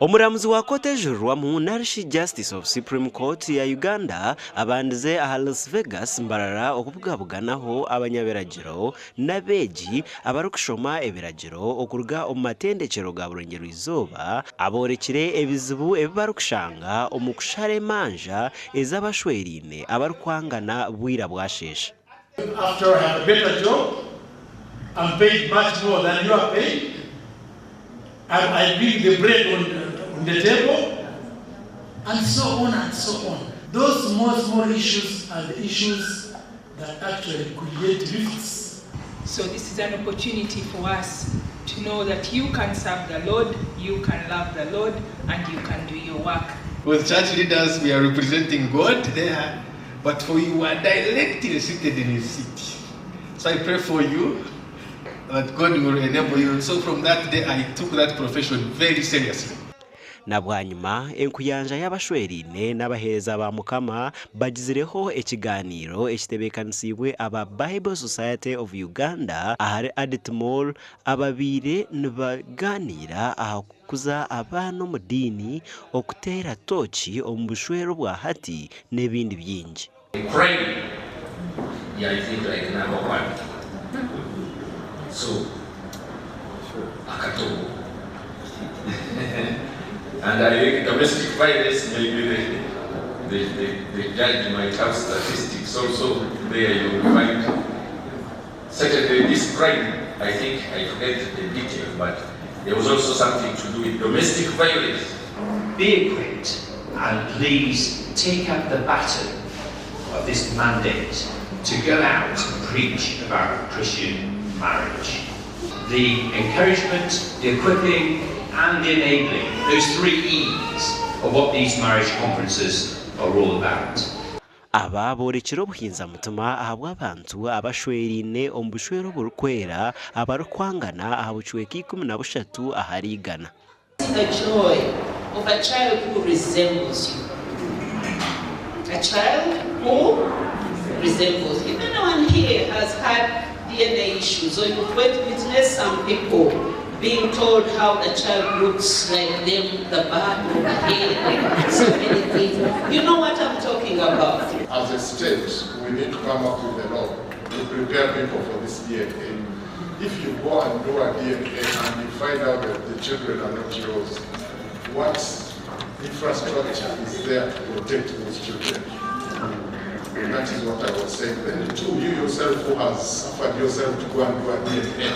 Omuramuzi wa kooti ejurirwamu National Justice of Supreme Court ya Uganda abandize aha Las Vegas Mbarara okubugabuganaho abanyabiragiro n'abeegi abarukushoma ebiragiro okuruga omu matendekero ga burengero izooba aborekire ebizibu ebibarukushanga omu kushara emanja ez'abashwerine abarukwangana bwira bwashesha. After I have a better job, I'm paid much more than you are paid. I bring the bread on the table, and so on and so on. Those small issues are the issues that actually create rifts. So this is an opportunity for us to know that you can serve the Lord, you can love the Lord, and you can do your work. With church leaders, we are representing God there, but for you are directly seated in His seat. So I pray for you that God will enable you. So from that day, I took that profession very seriously. Na bwanyuma enkuyanja y'abashwerine n'abaheereza ba Mukama bagizireho ekiganiro ekitebeekanisibwe aba Bible Society of Uganda ahari Adit Mall ababiire nibaganira aha kukuza abaana omu diini okuteera tochi omu bushwero bwa hati n'ebindi bingi. Praying, yeah, I think like number one. So, akatogo. And I think domestic violence, maybe the judge might have statistics also there. You will find certainly this crime, I think I forget the detail, but there was also something to do with domestic violence. Be equipped and please take up the baton of this mandate to go out and preach about Christian marriage. The encouragement, the equipping, and the enabling, those 3 E's of what these marriage conferences are all about. Aba borekire obuhinza mutuma ahabwa abantu abashwerine omu bushwero burukwera abarukwangana aha bucweka 13 ahari Igana. The joy of a child who resembles you. A child who resembles you. If anyone here has had DNA issues, or you've witnessed some people being told how the child looks like them, the back of the head, so many things. You know what I'm talking about. As a state, we need to come up with a law to prepare people for this DNA. If you go and do a DNA and you find out that the children are not yours, what infrastructure is there to protect those children? And that is what I was saying. Then too, you yourself who has suffered yourself to go and do a DNA,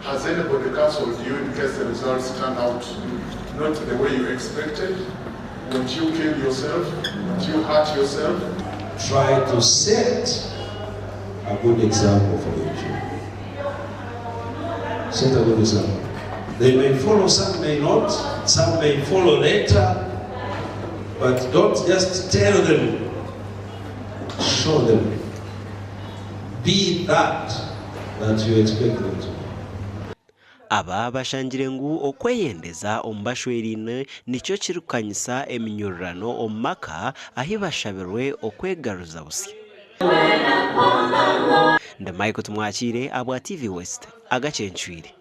has anybody counseled you in case the results turn out not the way you expected? Won't you kill yourself? Won't you hurt yourself? Try to set a good example for your children. Set a good example. They may follow, some may not, some may follow later, but don't just tell them, show them. Be that you expect them to be. Aba bashangire ngu okweyendeza omu bashwerine nicyo kirukanyisa eminyururano omu maka ahi bashabirwe okwegaruza busi. Nda Michael Tumwakire abwa TV West Agacencwire.